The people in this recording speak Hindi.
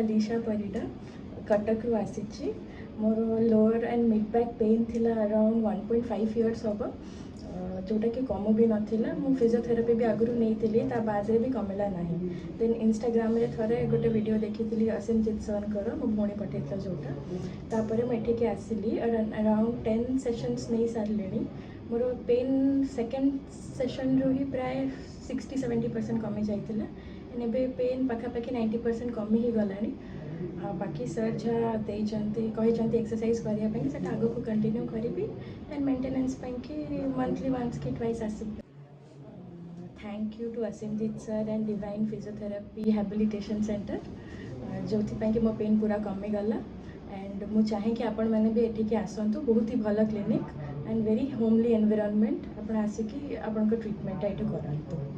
अलीशा परिडा कटक रु आसी मोर lower and mid back pain थिला अराउंड 1.5 इयर्स हम जोटा कि कम भी नाला मु फिजियोथेरापी भी आगु नहीं बाद भी कमिला ना देन इंस्टाग्राम रे थरे गोटे वीडियो देखी असिमजीत सर मो भौणी पठेता जोटा तापर मुझे आसिली अराउंड 10 सेशंस नहीं सारे मोर पेन सेकेंड सेशन रू ही प्राय 60-70% कमी जाइए एबे पेन पखापाखि 90% कमी ही गलानी बाकी सर जहाँ कहते एक्सरसाइज करने से आगे को कंटिन्यू करी एंड मेंटेनेंस कि मंथली वंस कि ट्वाइस आस thank you to Asimjit sir and divine physiotherapy habilitation centre जो कि मो पेन पूरा कमी गला एंड मु चाहे कि आपण मैंने भी एठिके आसतु बहुत ही भल clinic and very homely environment आपण आसिकी आपण ट्रीटमेंट ये करूँ।